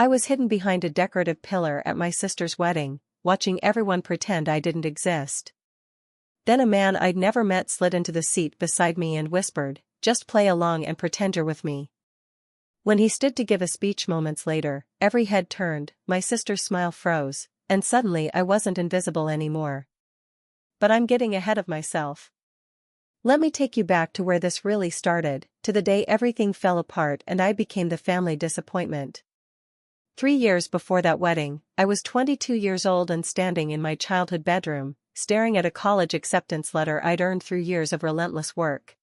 I was hidden behind a decorative pillar at my sister's wedding, watching everyone pretend I didn't exist. Then a man I'd never met slid into the seat beside me and whispered, "Just play along and pretend you're with me." When he stood to give a speech moments later, every head turned, my sister's smile froze, and suddenly I wasn't invisible anymore. But I'm getting ahead of myself. Let me take you back to where this really started, to the day everything fell apart and I became the family disappointment. 3 years before that wedding, I was 22 years old and standing in my childhood bedroom, staring at a college acceptance letter I'd earned through years of relentless work.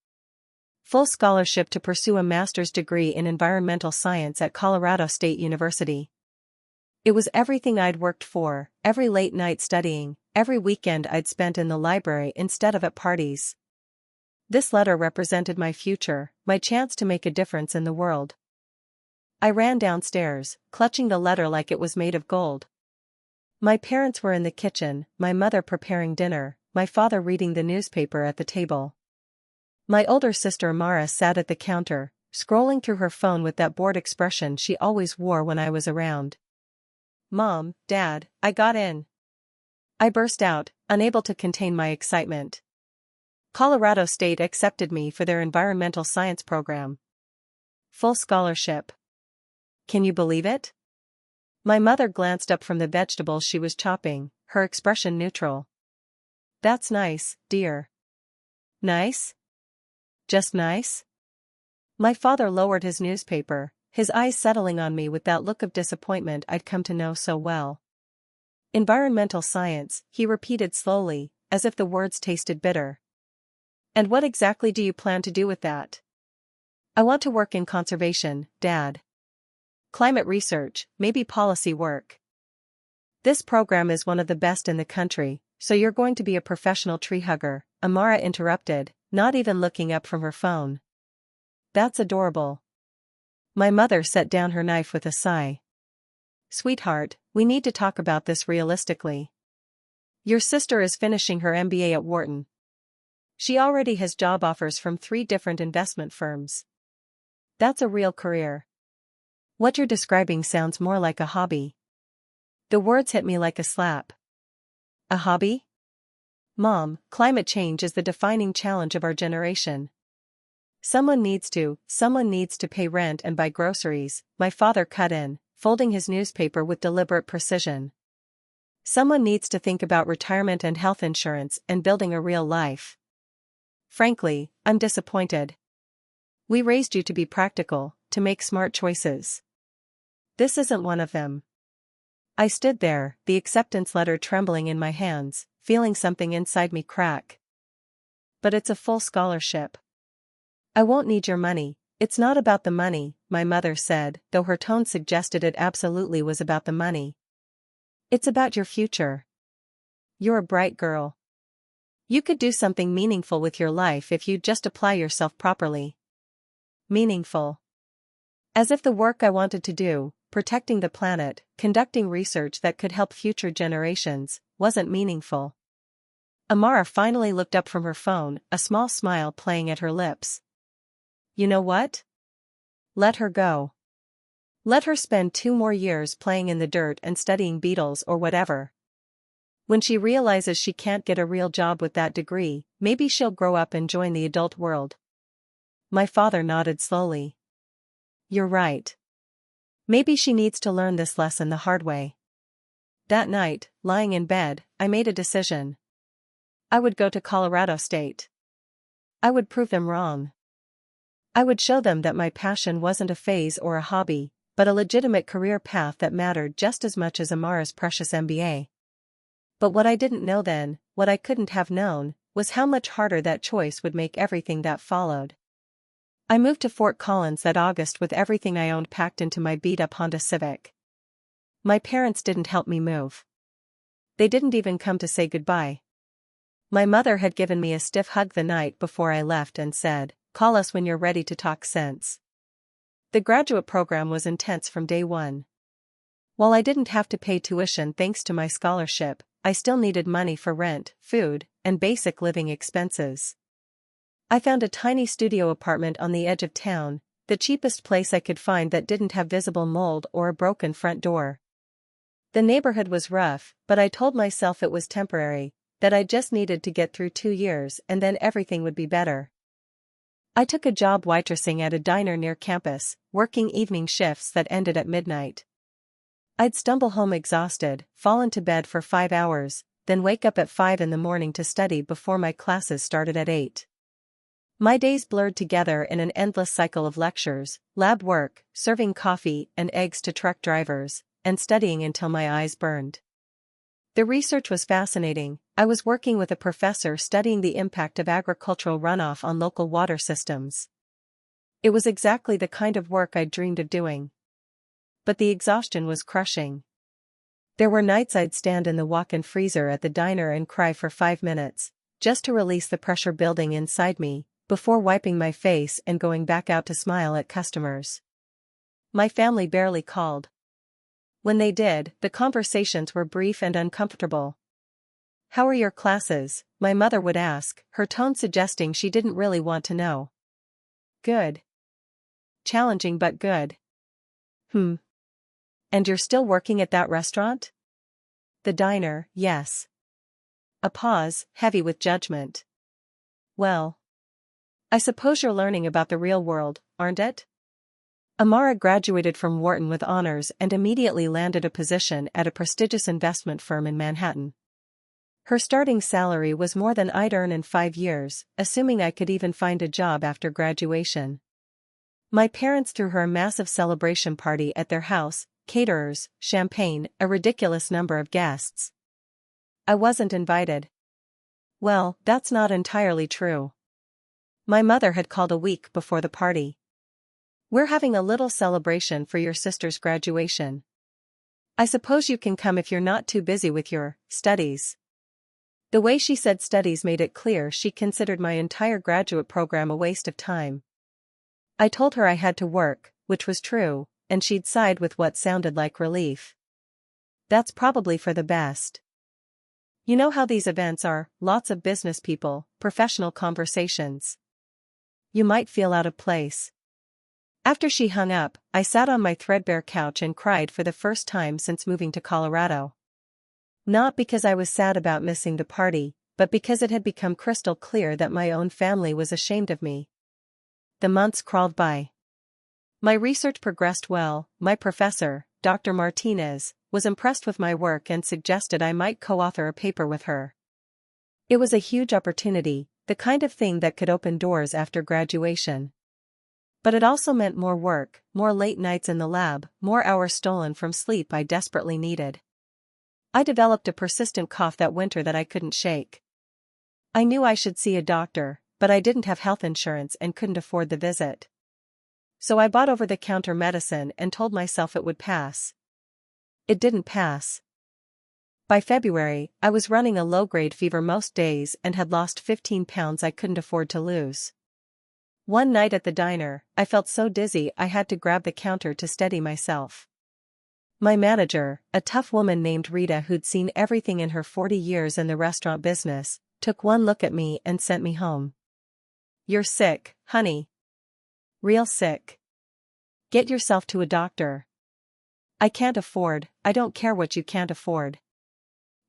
Full scholarship to pursue a master's degree in environmental science at Colorado State University. It was everything I'd worked for, every late night studying, every weekend I'd spent in the library instead of at parties. This letter represented my future, my chance to make a difference in the world. I ran downstairs, clutching the letter like it was made of gold. My parents were in the kitchen, my mother preparing dinner, my father reading the newspaper at the table. My older sister Amara sat at the counter, scrolling through her phone with that bored expression she always wore when I was around. "Mom, Dad, I got in!" I burst out, unable to contain my excitement. Colorado State accepted me for their environmental science program. Full scholarship. Can you believe it? My mother glanced up from the vegetables she was chopping, her expression neutral. "That's nice, dear." "Nice? Just nice?" My father lowered his newspaper, his eyes settling on me with that look of disappointment I'd come to know so well. "Environmental science," he repeated slowly, as if the words tasted bitter. "And what exactly do you plan to do with that?" "I want to work in conservation, Dad. Climate research, maybe policy work." "This program is one of the best in the country, so you're going to be a professional tree hugger," Amara interrupted, not even looking up from her phone. "That's adorable." My mother set down her knife with a sigh. "Sweetheart, we need to talk about this realistically. Your sister is finishing her MBA at Wharton. She already has job offers from 3 different investment firms. That's a real career. What you're describing sounds more like a hobby." The words hit me like a slap. A hobby? Mom, climate change is the defining challenge of our generation. Someone needs to pay rent and buy groceries," my father cut in, folding his newspaper with deliberate precision. "Someone needs to think about retirement and health insurance and building a real life. Frankly, I'm disappointed. We raised you to be practical, to make smart choices. This isn't one of them." I stood there, the acceptance letter trembling in my hands, feeling something inside me crack. "But it's a full scholarship." "I won't need your money." "It's not about the money," my mother said, though her tone suggested it absolutely was about the money. "It's about your future. You're a bright girl. You could do something meaningful with your life if you just apply yourself properly." Meaningful. As if the work I wanted to do, protecting the planet, conducting research that could help future generations, wasn't meaningful. Amara finally looked up from her phone, a small smile playing at her lips. "You know what? Let her go. Let her spend 2 more years playing in the dirt and studying beetles or whatever. When she realizes she can't get a real job with that degree, maybe she'll grow up and join the adult world." My father nodded slowly. "You're right. Maybe she needs to learn this lesson the hard way." That night, lying in bed, I made a decision. I would go to Colorado State. I would prove them wrong. I would show them that my passion wasn't a phase or a hobby, but a legitimate career path that mattered just as much as Amara's precious MBA. But what I didn't know then, what I couldn't have known, was how much harder that choice would make everything that followed. I moved to Fort Collins that August with everything I owned packed into my beat-up Honda Civic. My parents didn't help me move. They didn't even come to say goodbye. My mother had given me a stiff hug the night before I left and said, "Call us when you're ready to talk sense." The graduate program was intense from day one. While I didn't have to pay tuition thanks to my scholarship, I still needed money for rent, food, and basic living expenses. I found a tiny studio apartment on the edge of town, The cheapest place I could find that didn't have visible mold or a broken front door. The neighborhood was rough, but I told myself it was temporary, that I just needed to get through 2 years and then everything would be better. I took a job waitressing at a diner near campus, working evening shifts that ended at midnight. I'd stumble home exhausted, fall into bed for 5 hours, then wake up at 5 in the morning to study before my classes started at 8. My days blurred together in an endless cycle of lectures, lab work, serving coffee and eggs to truck drivers, and studying until my eyes burned. The research was fascinating. I was working with a professor studying the impact of agricultural runoff on local water systems. It was exactly the kind of work I'd dreamed of doing. But the exhaustion was crushing. There were nights I'd stand in the walk-in freezer at the diner and cry for 5 minutes, just to release the pressure building inside me, before wiping my face and going back out to smile at customers. My family barely called. When they did, the conversations were brief and uncomfortable. "How are your classes?" my mother would ask, her tone suggesting she didn't really want to know. "Good. Challenging but good." "And you're still working at that restaurant?" "The diner, yes." A pause, heavy with judgment. "Well, I suppose you're learning about the real world, aren't it?" Amara graduated from Wharton with honors and immediately landed a position at a prestigious investment firm in Manhattan. Her starting salary was more than I'd earn in 5 years, assuming I could even find a job after graduation. My parents threw her a massive celebration party at their house, caterers, champagne, a ridiculous number of guests. I wasn't invited. Well, that's not entirely true. My mother had called a week before the party. "We're having a little celebration for your sister's graduation. I suppose you can come if you're not too busy with your studies." The way she said studies made it clear she considered my entire graduate program a waste of time. I told her I had to work, which was true, and she'd sighed with what sounded like relief. "That's probably for the best. You know how these events are, lots of business people, professional conversations. You might feel out of place." After she hung up, I sat on my threadbare couch and cried for the first time since moving to Colorado. Not because I was sad about missing the party, but because it had become crystal clear that my own family was ashamed of me. The months crawled by. My research progressed well. My professor, Dr. Martinez, was impressed with my work and suggested I might co-author a paper with her. It was a huge opportunity, the kind of thing that could open doors after graduation. But it also meant more work, more late nights in the lab, more hours stolen from sleep I desperately needed. I developed a persistent cough that winter that I couldn't shake. I knew I should see a doctor, but I didn't have health insurance and couldn't afford the visit. So I bought over-the-counter medicine and told myself it would pass. It didn't pass. By February, I was running a low-grade fever most days and had lost 15 pounds I couldn't afford to lose. One night at the diner, I felt so dizzy I had to grab the counter to steady myself. My manager, a tough woman named Rita who'd seen everything in her 40 years in the restaurant business, took one look at me and sent me home. "You're sick, honey. Real sick. Get yourself to a doctor." I don't care what you can't afford.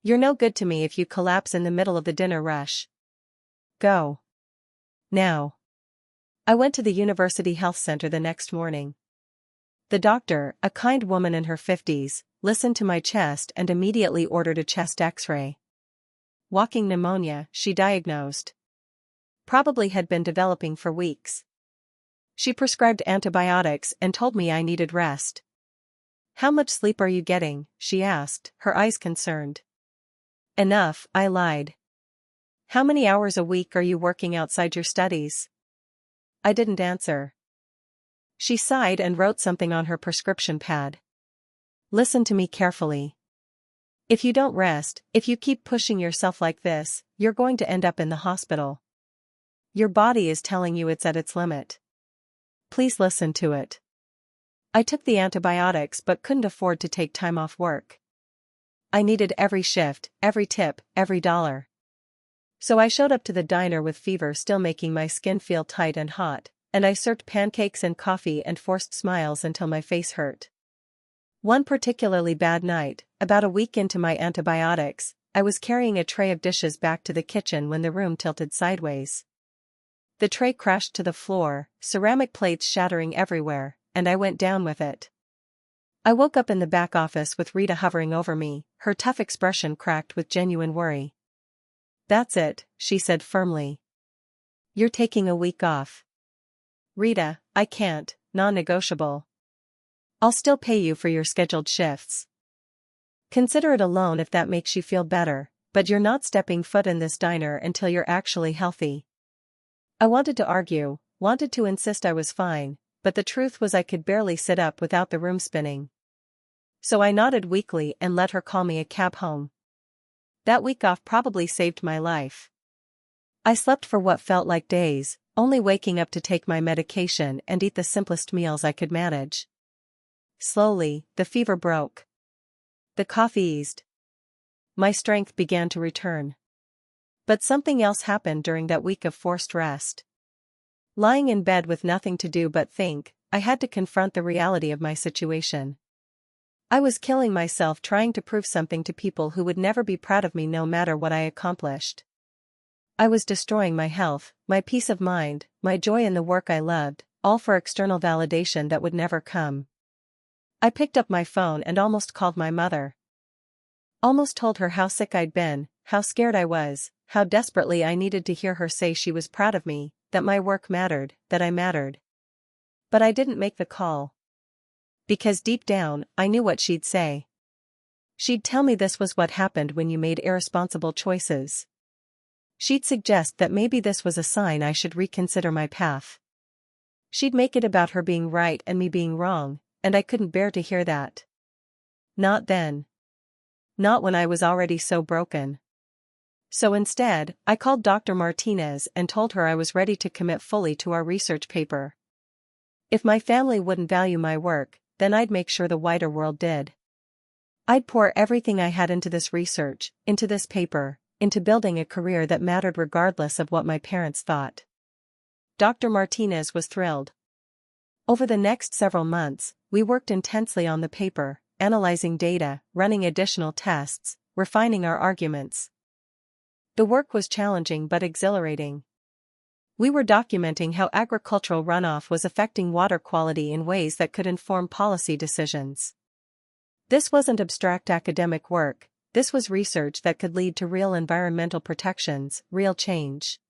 You're no good to me if you collapse in the middle of the dinner rush. Go. Now." I went to the University Health Center the next morning. The doctor, a kind woman in her 50s, listened to my chest and immediately ordered a chest X-ray. Walking pneumonia, she diagnosed. Probably had been developing for weeks. She prescribed antibiotics and told me I needed rest. "How much sleep are you getting?" she asked, her eyes concerned. "Enough," I lied. "How many hours a week are you working outside your studies?" I didn't answer. She sighed and wrote something on her prescription pad. "Listen to me carefully. If you don't rest, if you keep pushing yourself like this, you're going to end up in the hospital. Your body is telling you it's at its limit. Please listen to it." I took the antibiotics but couldn't afford to take time off work. I needed every shift, every tip, every dollar. So I showed up to the diner with fever still making my skin feel tight and hot, and I served pancakes and coffee and forced smiles until my face hurt. One particularly bad night, about a week into my antibiotics, I was carrying a tray of dishes back to the kitchen when the room tilted sideways. The tray crashed to the floor, ceramic plates shattering everywhere, and I went down with it. I woke up in the back office with Rita hovering over me, her tough expression cracked with genuine worry. "That's it," she said firmly. "You're taking a week off." "Rita, I can't, non-negotiable. I'll still pay you for your scheduled shifts. Consider it a loan if that makes you feel better, but you're not stepping foot in this diner until you're actually healthy." I wanted to argue, wanted to insist I was fine, but the truth was I could barely sit up without the room spinning. So I nodded weakly and let her call me a cab home. That week off probably saved my life. I slept for what felt like days, only waking up to take my medication and eat the simplest meals I could manage. Slowly, the fever broke. The cough eased. My strength began to return. But something else happened during that week of forced rest. Lying in bed with nothing to do but think, I had to confront the reality of my situation. I was killing myself trying to prove something to people who would never be proud of me no matter what I accomplished. I was destroying my health, my peace of mind, my joy in the work I loved, all for external validation that would never come. I picked up my phone and almost called my mother. Almost told her how sick I'd been, how scared I was, how desperately I needed to hear her say she was proud of me, that my work mattered, that I mattered. But I didn't make the call. Because deep down, I knew what she'd say. She'd tell me this was what happened when you made irresponsible choices. She'd suggest that maybe this was a sign I should reconsider my path. She'd make it about her being right and me being wrong, and I couldn't bear to hear that. Not then. Not when I was already so broken. So instead, I called Dr. Martinez and told her I was ready to commit fully to our research paper. If my family wouldn't value my work, then I'd make sure the wider world did. I'd pour everything I had into this research, into this paper, into building a career that mattered regardless of what my parents thought. Dr. Martinez was thrilled. Over the next several months, we worked intensely on the paper, analyzing data, running additional tests, refining our arguments. The work was challenging but exhilarating. We were documenting how agricultural runoff was affecting water quality in ways that could inform policy decisions. This wasn't abstract academic work, this was research that could lead to real environmental protections, real change.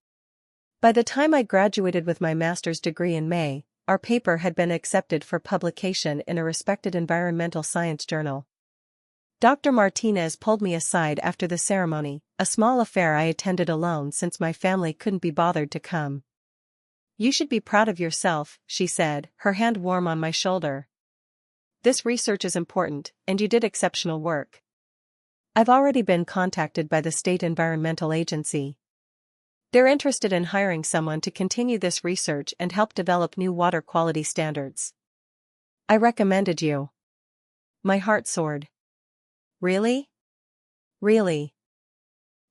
By the time I graduated with my master's degree in May, our paper had been accepted for publication in a respected environmental science journal. Dr. Martinez pulled me aside after the ceremony, a small affair I attended alone since my family couldn't be bothered to come. "You should be proud of yourself," she said, her hand warm on my shoulder. "This research is important, and you did exceptional work. I've already been contacted by the State Environmental Agency. They're interested in hiring someone to continue this research and help develop new water quality standards. I recommended you." My heart soared. Really? Really?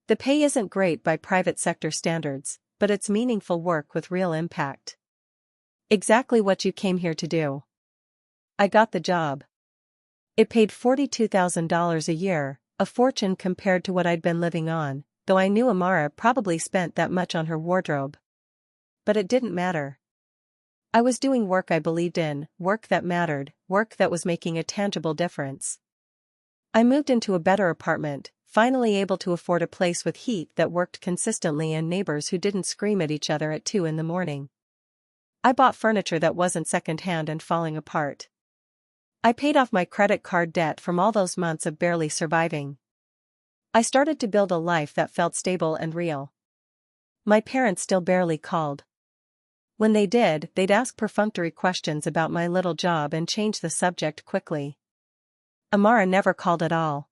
The pay isn't great by private sector standards, but it's meaningful work with real impact. Exactly what you came here to do. I got the job. It paid $42,000 a year, a fortune compared to what I'd been living on, though I knew Amara probably spent that much on her wardrobe. But it didn't matter. I was doing work I believed in, work that mattered, work that was making a tangible difference. I moved into a better apartment, finally able to afford a place with heat that worked consistently and neighbors who didn't scream at each other at 2 in the morning. I bought furniture that wasn't secondhand and falling apart. I paid off my credit card debt from all those months of barely surviving. I started to build a life that felt stable and real. My parents still barely called. When they did, they'd ask perfunctory questions about my little job and change the subject quickly. Amara never called at all.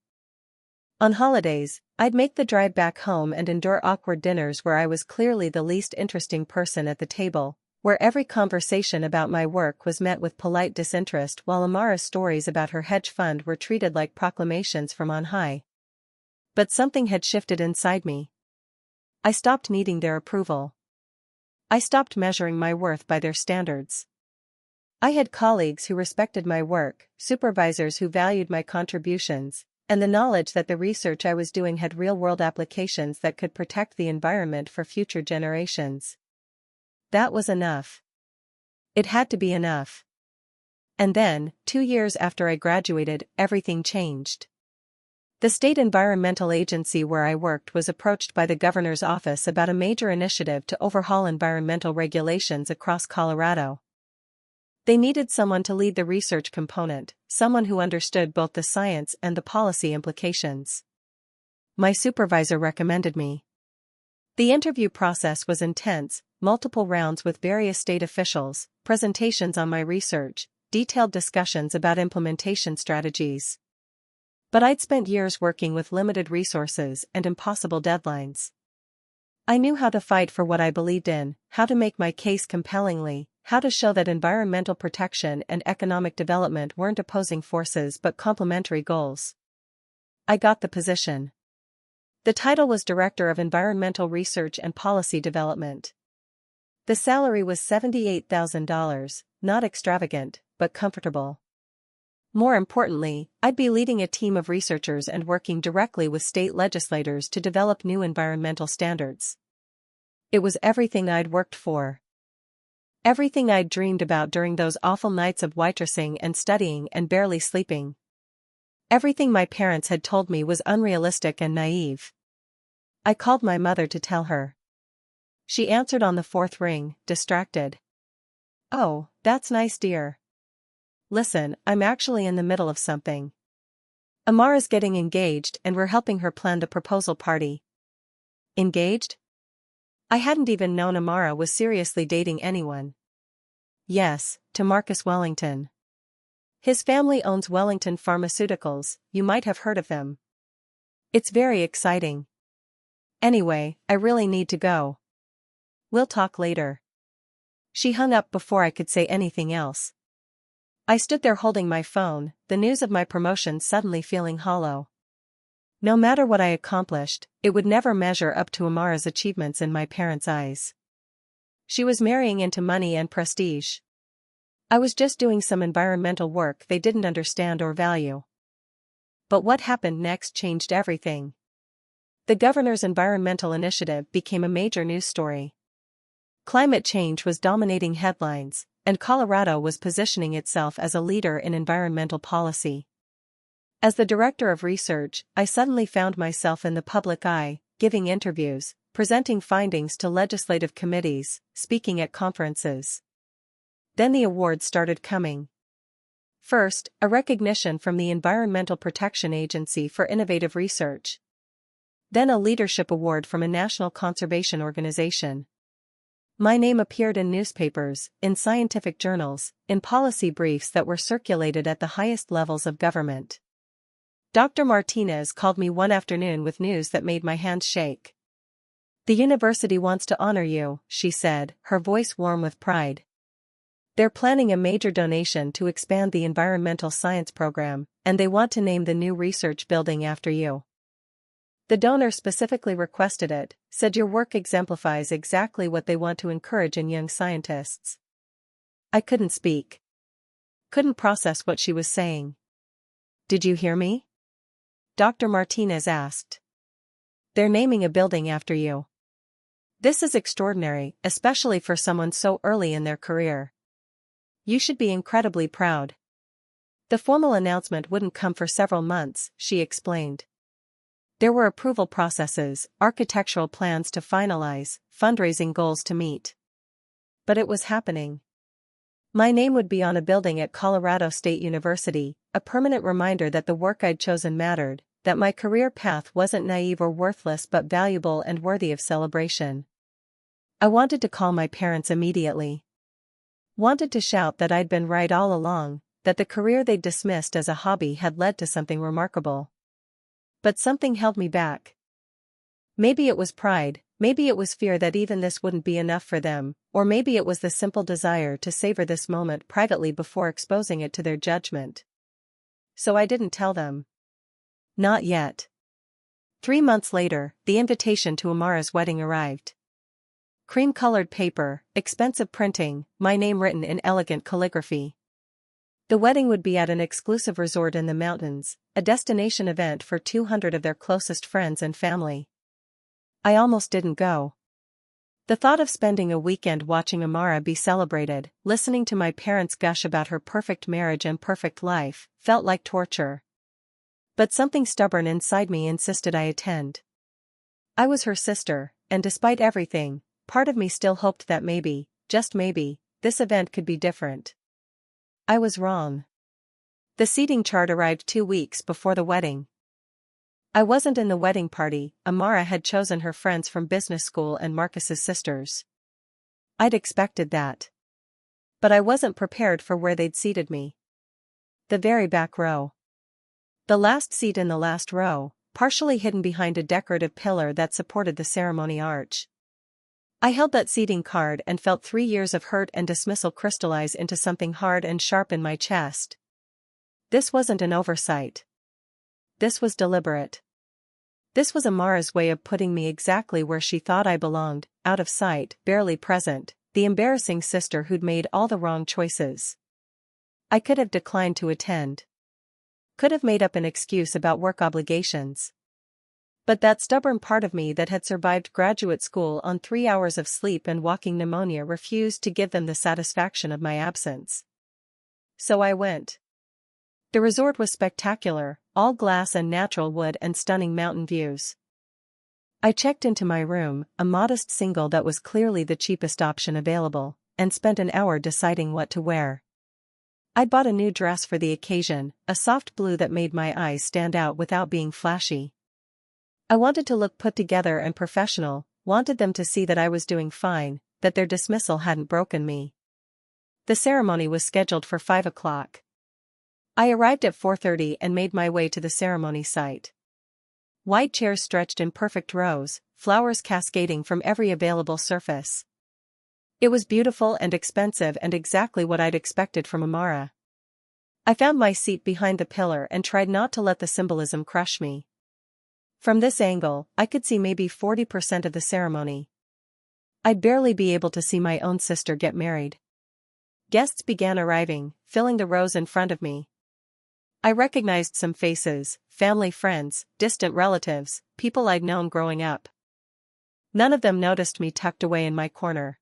On holidays, I'd make the drive back home and endure awkward dinners where I was clearly the least interesting person at the table, where every conversation about my work was met with polite disinterest while Amara's stories about her hedge fund were treated like proclamations from on high. But something had shifted inside me. I stopped needing their approval. I stopped measuring my worth by their standards. I had colleagues who respected my work, supervisors who valued my contributions, and the knowledge that the research I was doing had real-world applications that could protect the environment for future generations. That was enough. It had to be enough. And then, 2 years after I graduated, everything changed. The state environmental agency where I worked was approached by the governor's office about a major initiative to overhaul environmental regulations across Colorado. They needed someone to lead the research component, someone who understood both the science and the policy implications. My supervisor recommended me. The interview process was intense, multiple rounds with various state officials, presentations on my research, detailed discussions about implementation strategies. But I'd spent years working with limited resources and impossible deadlines. I knew how to fight for what I believed in, how to make my case compellingly, how to show that environmental protection and economic development weren't opposing forces but complementary goals. I got the position. The title was Director of Environmental Research and Policy Development. The salary was $78,000, not extravagant, but comfortable. More importantly, I'd be leading a team of researchers and working directly with state legislators to develop new environmental standards. It was everything I'd worked for. Everything I'd dreamed about during those awful nights of waitressing and studying and barely sleeping. Everything my parents had told me was unrealistic and naive. I called my mother to tell her. She answered on the 4th ring, distracted. "Oh, that's nice, dear. Listen, I'm actually in the middle of something. Amara's getting engaged and we're helping her plan the proposal party." Engaged? I hadn't even known Amara was seriously dating anyone. Yes, to Marcus Wellington. His family owns Wellington Pharmaceuticals, you might have heard of them. It's very exciting. Anyway, I really need to go. We'll talk later. She hung up before I could say anything else. I stood there holding my phone, the news of my promotion suddenly feeling hollow. No matter what I accomplished, it would never measure up to Amara's achievements in my parents' eyes. She was marrying into money and prestige. I was just doing some environmental work they didn't understand or value. But what happened next changed everything. The governor's environmental initiative became a major news story. Climate change was dominating headlines, and Colorado was positioning itself as a leader in environmental policy. As the director of research, I suddenly found myself in the public eye, giving interviews, presenting findings to legislative committees, speaking at conferences. Then the awards started coming. First, a recognition from the Environmental Protection Agency for innovative research. Then a leadership award from a national conservation organization. My name appeared in newspapers, in scientific journals, in policy briefs that were circulated at the highest levels of government. Dr. Martinez called me one afternoon with news that made my hands shake. "The university wants to honor you," she said, her voice warm with pride. "They're planning a major donation to expand the environmental science program, and they want to name the new research building after you. The donor specifically requested it, said your work exemplifies exactly what they want to encourage in young scientists." I couldn't speak. Couldn't process what she was saying. "Did you hear me?" Dr. Martinez asked. "They're naming a building after you. This is extraordinary, especially for someone so early in their career. You should be incredibly proud." The formal announcement wouldn't come for several months, she explained. There were approval processes, architectural plans to finalize, fundraising goals to meet. But it was happening. My name would be on a building at Colorado State University, a permanent reminder that the work I'd chosen mattered, that my career path wasn't naive or worthless but valuable and worthy of celebration. I wanted to call my parents immediately. Wanted to shout that I'd been right all along, that the career they'd dismissed as a hobby had led to something remarkable. But something held me back. Maybe it was pride, maybe it was fear that even this wouldn't be enough for them, or maybe it was the simple desire to savor this moment privately before exposing it to their judgment. So I didn't tell them. Not yet. 3 months later, the invitation to Amara's wedding arrived. Cream-colored paper, expensive printing, my name written in elegant calligraphy. The wedding would be at an exclusive resort in the mountains, a destination event for 200 of their closest friends and family. I almost didn't go. The thought of spending a weekend watching Amara be celebrated, listening to my parents gush about her perfect marriage and perfect life, felt like torture. But something stubborn inside me insisted I attend. I was her sister, and despite everything, part of me still hoped that maybe, just maybe, this event could be different. I was wrong. The seating chart arrived 2 weeks before the wedding. I wasn't in the wedding party. Amara had chosen her friends from business school and Marcus's sisters. I'd expected that. But I wasn't prepared for where they'd seated me. The very back row. The last seat in the last row, partially hidden behind a decorative pillar that supported the ceremony arch. I held that seating card and felt 3 years of hurt and dismissal crystallize into something hard and sharp in my chest. This wasn't an oversight. This was deliberate. This was Amara's way of putting me exactly where she thought I belonged, out of sight, barely present, the embarrassing sister who'd made all the wrong choices. I could have declined to attend. Could have made up an excuse about work obligations. But that stubborn part of me that had survived graduate school on 3 hours of sleep and walking pneumonia refused to give them the satisfaction of my absence. So I went. The resort was spectacular, all glass and natural wood and stunning mountain views. I checked into my room, a modest single that was clearly the cheapest option available, and spent an hour deciding what to wear. I'd bought a new dress for the occasion, a soft blue that made my eyes stand out without being flashy. I wanted to look put together and professional, wanted them to see that I was doing fine, that their dismissal hadn't broken me. The ceremony was scheduled for 5 o'clock. I arrived at 4:30 and made my way to the ceremony site. Wide chairs stretched in perfect rows, flowers cascading from every available surface. It was beautiful and expensive and exactly what I'd expected from Amara. I found my seat behind the pillar and tried not to let the symbolism crush me. From this angle, I could see maybe 40% of the ceremony. I'd barely be able to see my own sister get married. Guests began arriving, filling the rows in front of me. I recognized some faces, family friends, distant relatives, people I'd known growing up. None of them noticed me tucked away in my corner.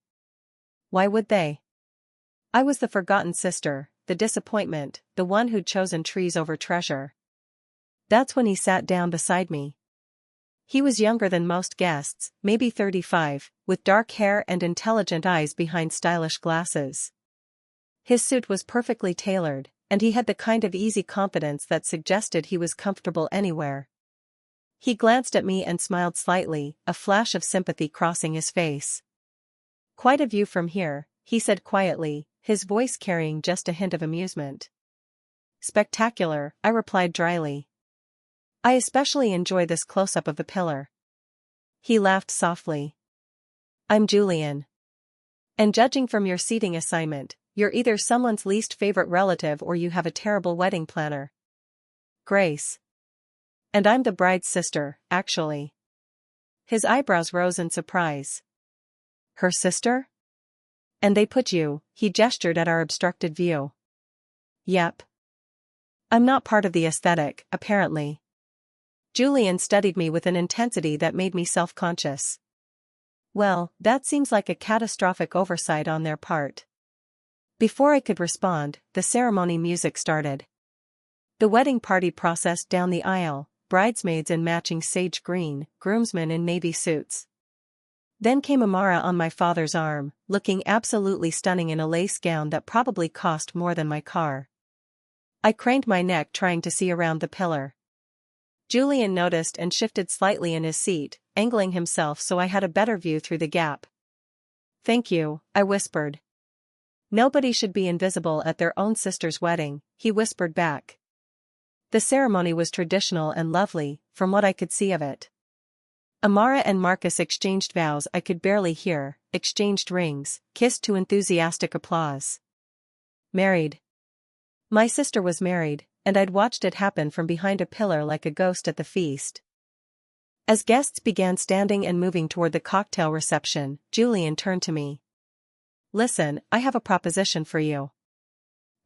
Why would they? I was the forgotten sister, the disappointment, the one who'd chosen trees over treasure. That's when he sat down beside me. He was younger than most guests, maybe 35, with dark hair and intelligent eyes behind stylish glasses. His suit was perfectly tailored, and he had the kind of easy confidence that suggested he was comfortable anywhere. He glanced at me and smiled slightly, a flash of sympathy crossing his face. "Quite a view from here," he said quietly, his voice carrying just a hint of amusement. "Spectacular," I replied dryly. "I especially enjoy this close-up of the pillar." He laughed softly. "I'm Julian. And judging from your seating assignment, you're either someone's least favorite relative or you have a terrible wedding planner. Grace. And I'm the bride's sister, actually." His eyebrows rose in surprise. "Her sister? And they put you," he gestured at our obstructed view. "Yep. I'm not part of the aesthetic, apparently." Julian studied me with an intensity that made me self-conscious. "Well, that seems like a catastrophic oversight on their part." Before I could respond, the ceremony music started. The wedding party processed down the aisle, bridesmaids in matching sage green, groomsmen in navy suits. Then came Amara on my father's arm, looking absolutely stunning in a lace gown that probably cost more than my car. I craned my neck trying to see around the pillar. Julian noticed and shifted slightly in his seat, angling himself so I had a better view through the gap. "Thank you," I whispered. "Nobody should be invisible at their own sister's wedding," he whispered back. The ceremony was traditional and lovely, from what I could see of it. Amara and Marcus exchanged vows I could barely hear, exchanged rings, kissed to enthusiastic applause. Married. My sister was married, and I'd watched it happen from behind a pillar like a ghost at the feast. As guests began standing and moving toward the cocktail reception, Julian turned to me. Listen, I have a proposition for you.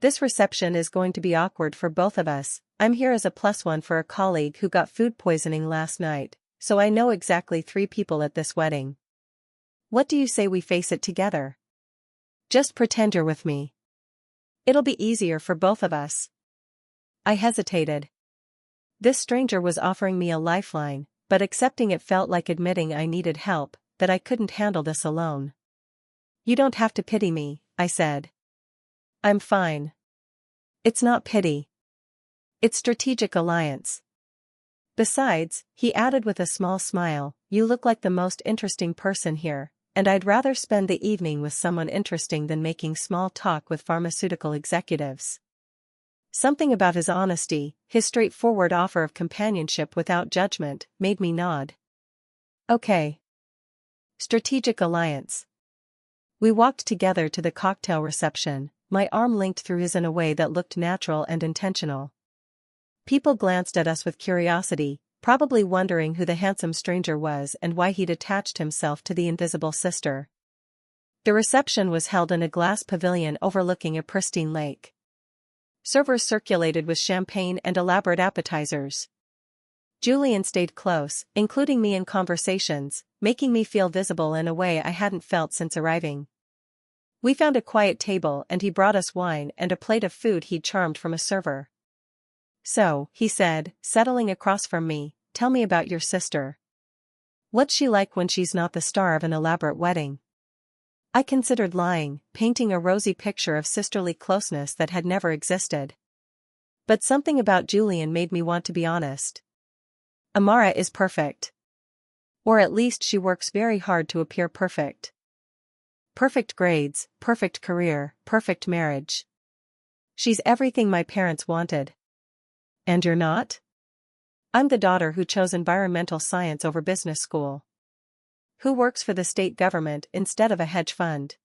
This reception is going to be awkward for both of us. I'm here as a +1 for a colleague who got food poisoning last night, so I know exactly 3 people at this wedding. What do you say we face it together? Just pretend you're with me. It'll be easier for both of us. I hesitated. This stranger was offering me a lifeline, but accepting it felt like admitting I needed help, that I couldn't handle this alone. You don't have to pity me, I said. I'm fine. It's not pity. It's strategic alliance. Besides, he added with a small smile, you look like the most interesting person here, and I'd rather spend the evening with someone interesting than making small talk with pharmaceutical executives. Something about his honesty, his straightforward offer of companionship without judgment, made me nod. Okay. Strategic alliance. We walked together to the cocktail reception, my arm linked through his in a way that looked natural and intentional. People glanced at us with curiosity, probably wondering who the handsome stranger was and why he'd attached himself to the invisible sister. The reception was held in a glass pavilion overlooking a pristine lake. Servers circulated with champagne and elaborate appetizers. Julian stayed close, including me in conversations, making me feel visible in a way I hadn't felt since arriving. We found a quiet table and he brought us wine and a plate of food he'd charmed from a server. So, he said, settling across from me, tell me about your sister. What's she like when she's not the star of an elaborate wedding? I considered lying, painting a rosy picture of sisterly closeness that had never existed. But something about Julian made me want to be honest. Amara is perfect. Or at least she works very hard to appear perfect. Perfect grades, perfect career, perfect marriage. She's everything my parents wanted. And you're not? I'm the daughter who chose environmental science over business school. Who works for the state government instead of a hedge fund?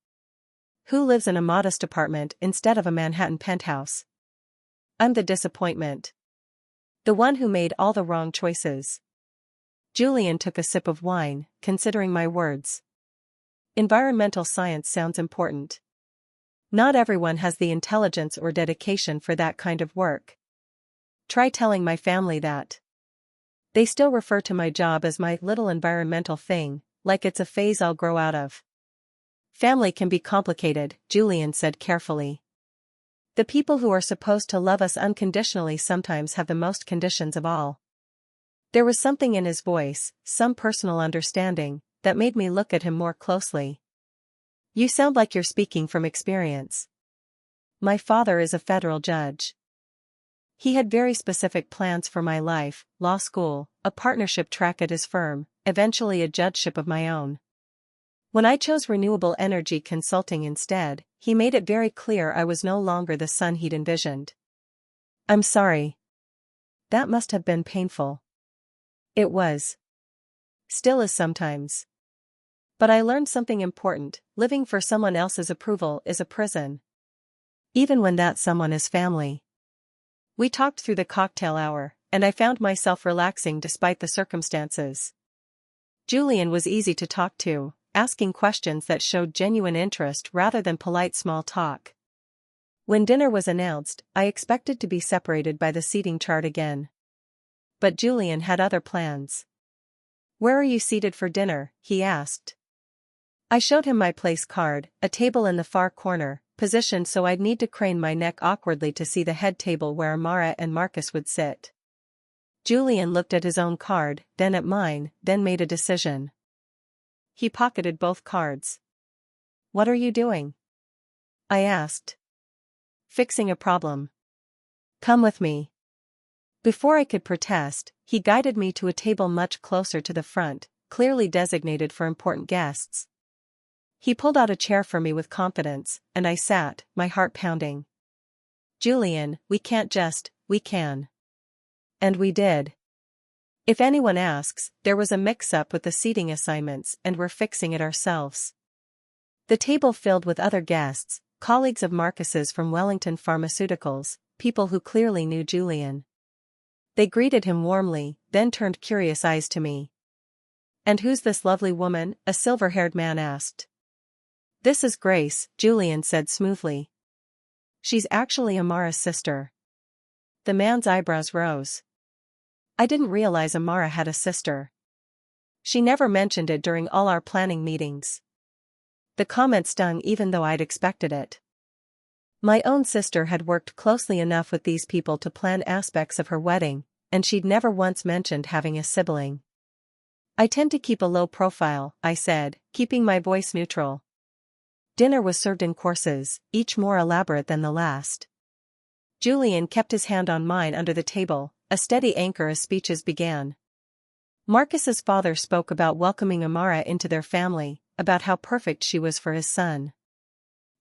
Who lives in a modest apartment instead of a Manhattan penthouse? I'm the disappointment. The one who made all the wrong choices. Julian took a sip of wine, considering my words. Environmental science sounds important. Not everyone has the intelligence or dedication for that kind of work. Try telling my family that. They still refer to my job as my little environmental thing, like it's a phase I'll grow out of. Family can be complicated, Julian said carefully. The people who are supposed to love us unconditionally sometimes have the most conditions of all. There was something in his voice, some personal understanding, that made me look at him more closely. You sound like you're speaking from experience. My father is a federal judge. He had very specific plans for my life, law school, a partnership track at his firm, eventually a judgeship of my own. When I chose renewable energy consulting instead, he made it very clear I was no longer the son he'd envisioned. I'm sorry. That must have been painful. It was. Still is sometimes. But I learned something important, living for someone else's approval is a prison. Even when that someone is family. We talked through the cocktail hour, and I found myself relaxing despite the circumstances. Julian was easy to talk to, asking questions that showed genuine interest rather than polite small talk. When dinner was announced, I expected to be separated by the seating chart again. But Julian had other plans. Where are you seated for dinner? He asked. I showed him my place card, a table in the far corner, positioned so I'd need to crane my neck awkwardly to see the head table where Amara and Marcus would sit. Julian looked at his own card, then at mine, then made a decision. He pocketed both cards. What are you doing? I asked. Fixing a problem. Come with me. Before I could protest, he guided me to a table much closer to the front, clearly designated for important guests. He pulled out a chair for me with confidence, and I sat, my heart pounding. Julian, we can. And we did. If anyone asks, there was a mix-up with the seating assignments and we're fixing it ourselves. The table filled with other guests, colleagues of Marcus's from Wellington Pharmaceuticals, people who clearly knew Julian. They greeted him warmly, then turned curious eyes to me. "And who's this lovely woman?" a silver-haired man asked. "This is Grace," Julian said smoothly. "She's actually Amara's sister." The man's eyebrows rose. I didn't realize Amara had a sister. She never mentioned it during all our planning meetings. The comment stung even though I'd expected it. My own sister had worked closely enough with these people to plan aspects of her wedding, and she'd never once mentioned having a sibling. "I tend to keep a low profile," I said, keeping my voice neutral. Dinner was served in courses, each more elaborate than the last. Julian kept his hand on mine under the table, a steady anchor as speeches began. Marcus's father spoke about welcoming Amara into their family, about how perfect she was for his son.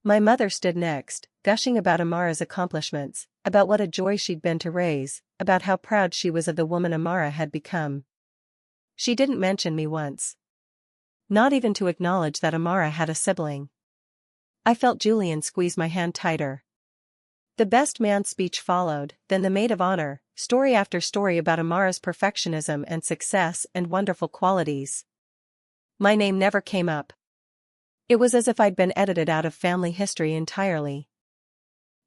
My mother stood next, gushing about Amara's accomplishments, about what a joy she'd been to raise, about how proud she was of the woman Amara had become. She didn't mention me once. Not even to acknowledge that Amara had a sibling. I felt Julian squeeze my hand tighter. The best man speech followed, then the maid of honor, story after story about Amara's perfectionism and success and wonderful qualities. My name never came up. It was as if I'd been edited out of family history entirely.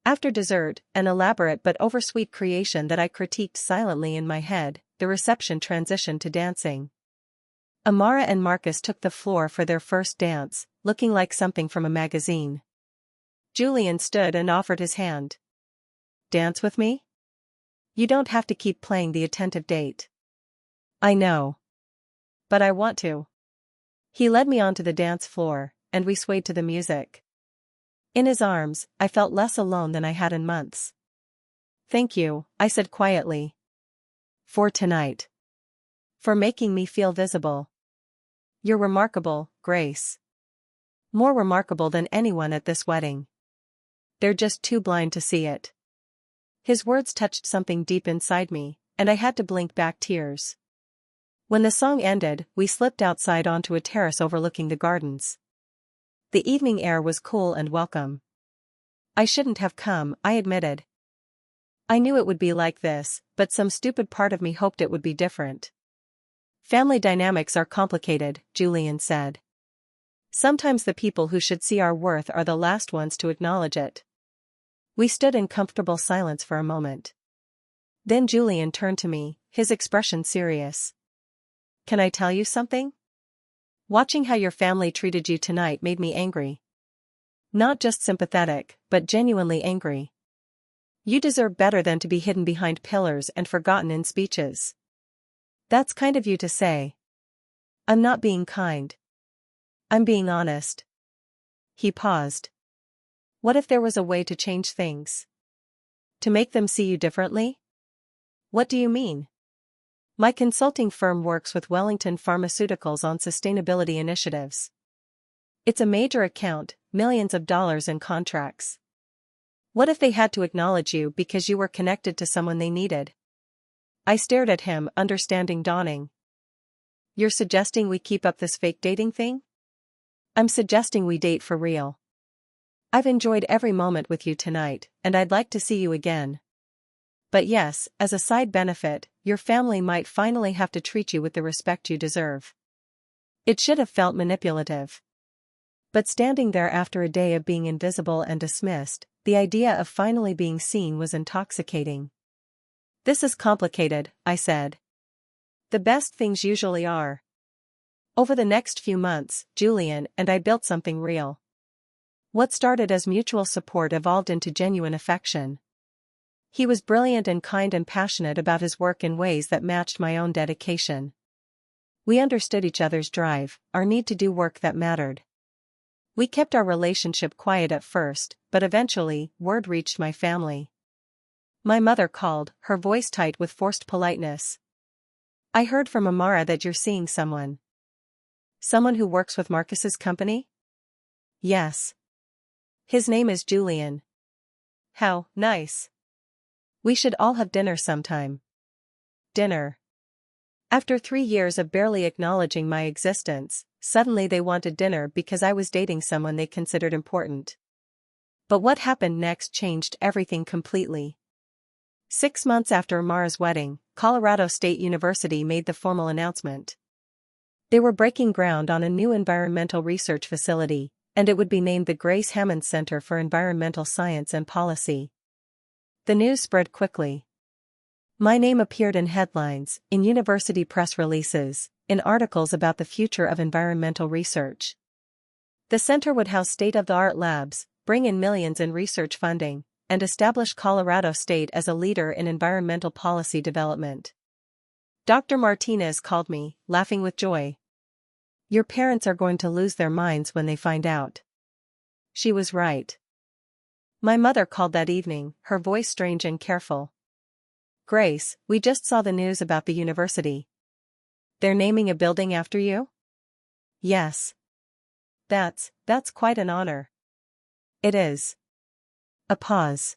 After dessert, an elaborate but oversweet creation that I critiqued silently in my head, the reception transitioned to dancing. Amara and Marcus took the floor for their first dance, looking like something from a magazine. Julian stood and offered his hand. "Dance with me? You don't have to keep playing the attentive date." "I know. But I want to." He led me onto the dance floor, and we swayed to the music. In his arms, I felt less alone than I had in months. "Thank you," I said quietly. "For tonight. For making me feel visible. You're remarkable, Grace. More remarkable than anyone at this wedding. They're just too blind to see it." His words touched something deep inside me, and I had to blink back tears. When the song ended, we slipped outside onto a terrace overlooking the gardens. The evening air was cool and welcome. "I shouldn't have come," I admitted. "I knew it would be like this, but some stupid part of me hoped it would be different." "Family dynamics are complicated," Julian said. "Sometimes the people who should see our worth are the last ones to acknowledge it." We stood in comfortable silence for a moment. Then Julian turned to me, his expression serious. "Can I tell you something? Watching how your family treated you tonight made me angry. Not just sympathetic, but genuinely angry. You deserve better than to be hidden behind pillars and forgotten in speeches." "That's kind of you to say." "I'm not being kind. I'm being honest." He paused. "What if there was a way to change things? To make them see you differently?" "What do you mean?" "My consulting firm works with Wellington Pharmaceuticals on sustainability initiatives. It's a major account, millions of dollars in contracts. What if they had to acknowledge you because you were connected to someone they needed?" I stared at him, understanding dawning. "You're suggesting we keep up this fake dating thing?" "I'm suggesting we date for real. I've enjoyed every moment with you tonight, and I'd like to see you again. But yes, as a side benefit, your family might finally have to treat you with the respect you deserve." It should have felt manipulative. But standing there after a day of being invisible and dismissed, the idea of finally being seen was intoxicating. "This is complicated," I said. "The best things usually are." Over the next few months, Julian and I built something real. What started as mutual support evolved into genuine affection. He was brilliant and kind and passionate about his work in ways that matched my own dedication. We understood each other's drive, our need to do work that mattered. We kept our relationship quiet at first, but eventually, word reached my family. My mother called, her voice tight with forced politeness. "I heard from Amara that you're seeing someone." "Someone who works with Marcus's company?" "Yes. His name is Julian." "How nice. We should all have dinner sometime." Dinner. After 3 years of barely acknowledging my existence, suddenly they wanted dinner because I was dating someone they considered important. But what happened next changed everything completely. 6 months after Amara's wedding, Colorado State University made the formal announcement. They were breaking ground on a new environmental research facility, and it would be named the Grace Hammond Center for Environmental Science and Policy. The news spread quickly. My name appeared in headlines, in university press releases, in articles about the future of environmental research. The center would house state-of-the-art labs, bring in millions in research funding, and establish Colorado State as a leader in environmental policy development. Dr. Martinez called me, laughing with joy. "Your parents are going to lose their minds when they find out." She was right. My mother called that evening, her voice strange and careful. "Grace, we just saw the news about the university. They're naming a building after you?" "Yes. That's quite an honor." "It is." A pause.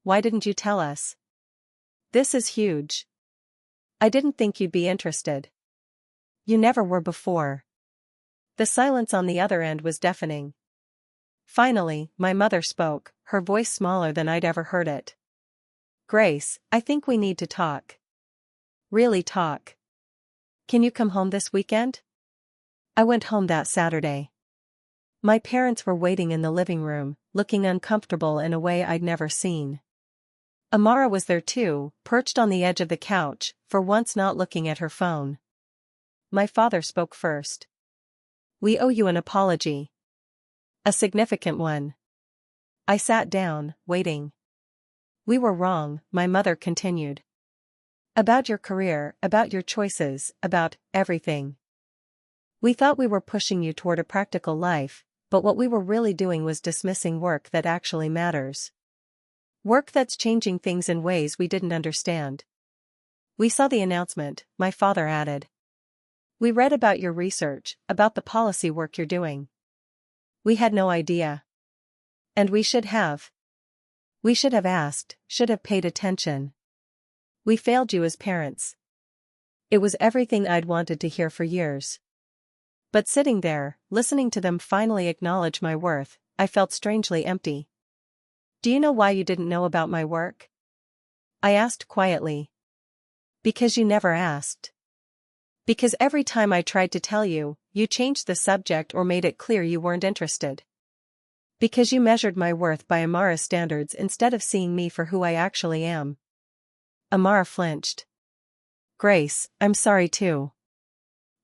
"Why didn't you tell us?" "This is huge. I didn't think you'd be interested." "You never were before." The silence on the other end was deafening. Finally, my mother spoke, her voice smaller than I'd ever heard it. "Grace, I think we need to talk. Really talk. Can you come home this weekend?" I went home that Saturday. My parents were waiting in the living room, looking uncomfortable in a way I'd never seen. Amara was there too, perched on the edge of the couch, for once not looking at her phone. My father spoke first. "We owe you an apology. A significant one." I sat down, waiting. "We were wrong," my mother continued. "About your career, about your choices, about everything. We thought we were pushing you toward a practical life, but what we were really doing was dismissing work that actually matters. Work that's changing things in ways we didn't understand." "We saw the announcement," my father added. "We read about your research, about the policy work you're doing. We had no idea. And we should have. We should have asked, should have paid attention. We failed you as parents." It was everything I'd wanted to hear for years. But sitting there, listening to them finally acknowledge my worth, I felt strangely empty. "Do you know why you didn't know about my work?" I asked quietly. "Because you never asked. Because every time I tried to tell you, you changed the subject or made it clear you weren't interested. Because you measured my worth by Amara's standards instead of seeing me for who I actually am." Amara flinched. "Grace, I'm sorry too.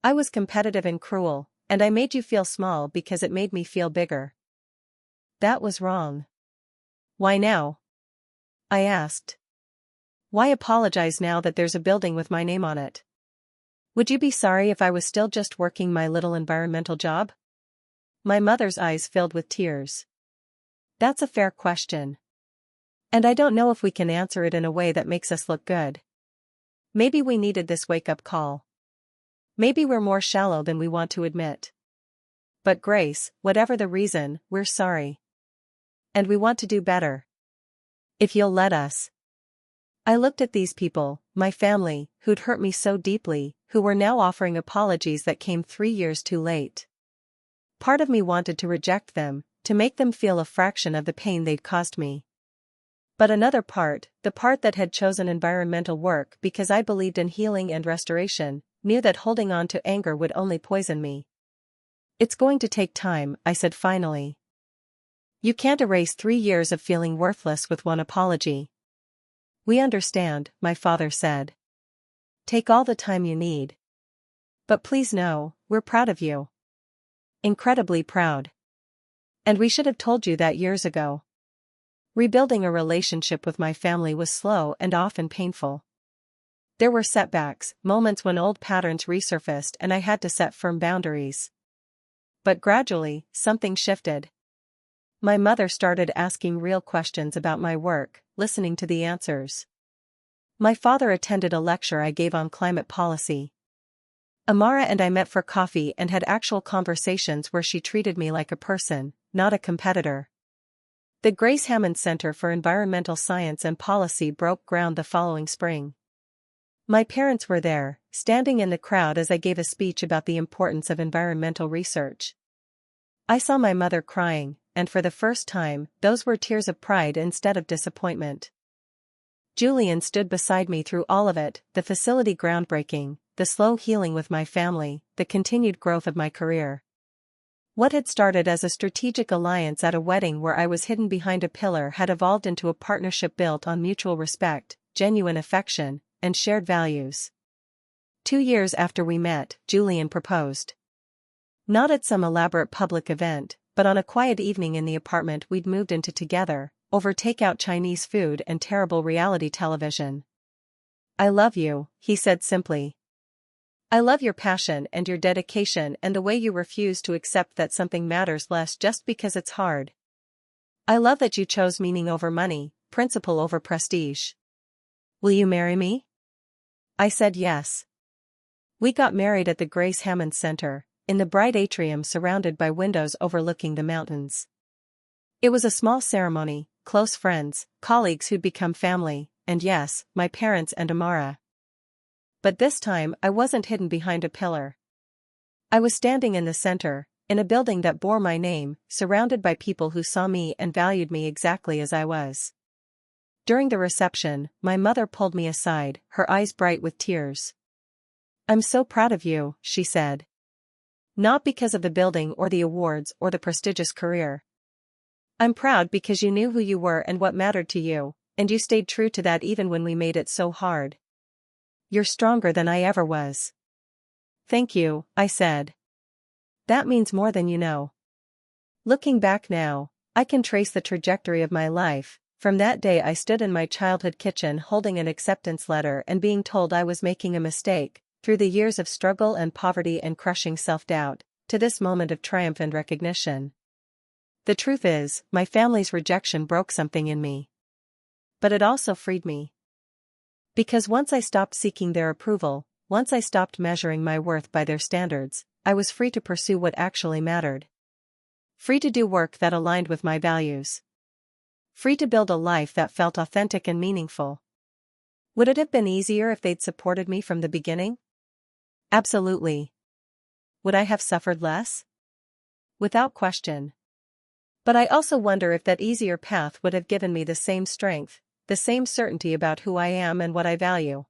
I was competitive and cruel, and I made you feel small because it made me feel bigger." "That was wrong." "Why now?" I asked. "Why apologize now that there's a building with my name on it? Would you be sorry if I was still just working my little environmental job?" My mother's eyes filled with tears. "That's a fair question. And I don't know if we can answer it in a way that makes us look good. Maybe we needed this wake-up call. Maybe we're more shallow than we want to admit. But Grace, whatever the reason, we're sorry. And we want to do better. If you'll let us." I looked at these people, my family, who'd hurt me so deeply, who were now offering apologies that came 3 years too late. Part of me wanted to reject them, to make them feel a fraction of the pain they'd caused me. But another part, the part that had chosen environmental work because I believed in healing and restoration, knew that holding on to anger would only poison me. "It's going to take time," I said finally. "You can't erase 3 years of feeling worthless with one apology." "We understand," my father said. "Take all the time you need. But please know, we're proud of you. Incredibly proud. And we should have told you that years ago." Rebuilding a relationship with my family was slow and often painful. There were setbacks, moments when old patterns resurfaced and I had to set firm boundaries. But gradually, something shifted. My mother started asking real questions about my work, listening to the answers. My father attended a lecture I gave on climate policy. Amara and I met for coffee and had actual conversations where she treated me like a person, not a competitor. The Grace Hammond Center for Environmental Science and Policy broke ground the following spring. My parents were there, standing in the crowd as I gave a speech about the importance of environmental research. I saw my mother crying, and for the first time, those were tears of pride instead of disappointment. Julian stood beside me through all of it, the facility groundbreaking, the slow healing with my family, the continued growth of my career. What had started as a strategic alliance at a wedding where I was hidden behind a pillar had evolved into a partnership built on mutual respect, genuine affection, and shared values. 2 years after we met, Julian proposed. Not at some elaborate public event, but on a quiet evening in the apartment we'd moved into together, over takeout Chinese food and terrible reality television. "I love you," he said simply. "I love your passion and your dedication and the way you refuse to accept that something matters less just because it's hard. I love that you chose meaning over money, principle over prestige. Will you marry me?" I said yes. We got married at the Grace Hammond Center, in the bright atrium surrounded by windows overlooking the mountains. It was a small ceremony, close friends, colleagues who'd become family, and yes, my parents and Amara. But this time I wasn't hidden behind a pillar. I was standing in the center, in a building that bore my name, surrounded by people who saw me and valued me exactly as I was. During the reception, my mother pulled me aside, her eyes bright with tears. "I'm so proud of you," she said. "Not because of the building or the awards or the prestigious career. I'm proud because you knew who you were and what mattered to you, and you stayed true to that even when we made it so hard. You're stronger than I ever was." "Thank you," I said. "That means more than you know." Looking back now, I can trace the trajectory of my life. From that day I stood in my childhood kitchen holding an acceptance letter and being told I was making a mistake, through the years of struggle and poverty and crushing self-doubt, to this moment of triumph and recognition. The truth is, my family's rejection broke something in me. But it also freed me. Because once I stopped seeking their approval, once I stopped measuring my worth by their standards, I was free to pursue what actually mattered. Free to do work that aligned with my values. Free to build a life that felt authentic and meaningful. Would it have been easier if they'd supported me from the beginning? Absolutely. Would I have suffered less? Without question. But I also wonder if that easier path would have given me the same strength, the same certainty about who I am and what I value.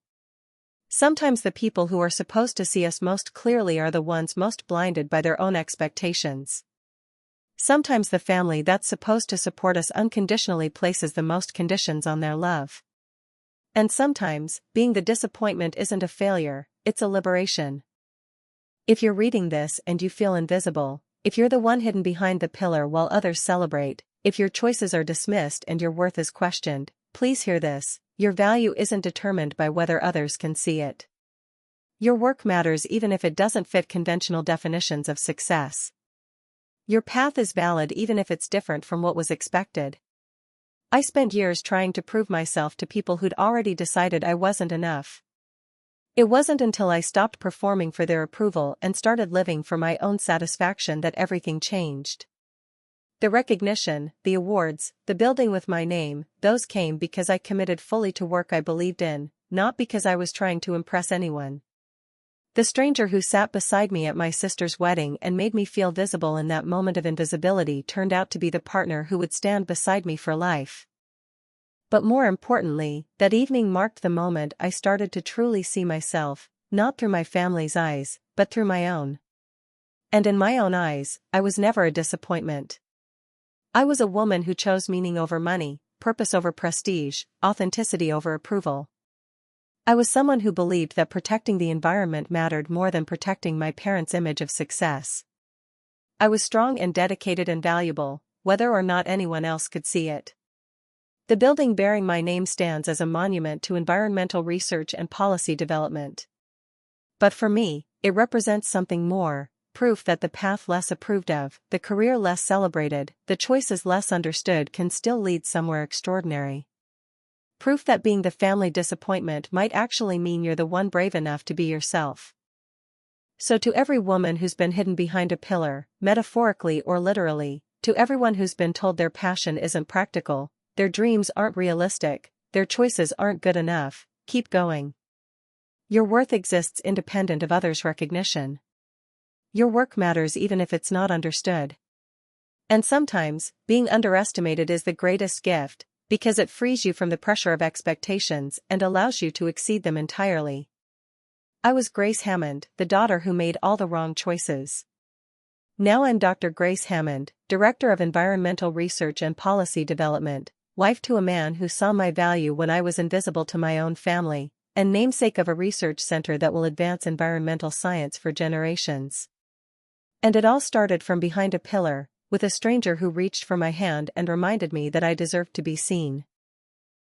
Sometimes the people who are supposed to see us most clearly are the ones most blinded by their own expectations. Sometimes the family that's supposed to support us unconditionally places the most conditions on their love. And sometimes, being the disappointment isn't a failure, it's a liberation. If you're reading this and you feel invisible, if you're the one hidden behind the pillar while others celebrate, if your choices are dismissed and your worth is questioned, please hear this: your value isn't determined by whether others can see it. Your work matters even if it doesn't fit conventional definitions of success. Your path is valid even if it's different from what was expected. I spent years trying to prove myself to people who'd already decided I wasn't enough. It wasn't until I stopped performing for their approval and started living for my own satisfaction that everything changed. The recognition, the awards, the building with my name, those came because I committed fully to work I believed in, not because I was trying to impress anyone. The stranger who sat beside me at my sister's wedding and made me feel visible in that moment of invisibility turned out to be the partner who would stand beside me for life. But more importantly, that evening marked the moment I started to truly see myself, not through my family's eyes, but through my own. And in my own eyes, I was never a disappointment. I was a woman who chose meaning over money, purpose over prestige, authenticity over approval. I was someone who believed that protecting the environment mattered more than protecting my parents' image of success. I was strong and dedicated and valuable, whether or not anyone else could see it. The building bearing my name stands as a monument to environmental research and policy development. But for me, it represents something more: proof that the path less approved of, the career less celebrated, the choices less understood can still lead somewhere extraordinary. Proof that being the family disappointment might actually mean you're the one brave enough to be yourself. So to every woman who's been hidden behind a pillar, metaphorically or literally, to everyone who's been told their passion isn't practical, their dreams aren't realistic, their choices aren't good enough, keep going. Your worth exists independent of others' recognition. Your work matters even if it's not understood. And sometimes, being underestimated is the greatest gift, because it frees you from the pressure of expectations and allows you to exceed them entirely. I was Grace Hammond, the daughter who made all the wrong choices. Now I'm Dr. Grace Hammond, Director of Environmental Research and Policy Development, wife to a man who saw my value when I was invisible to my own family, and namesake of a research center that will advance environmental science for generations. And it all started from behind a pillar, with a stranger who reached for my hand and reminded me that I deserved to be seen.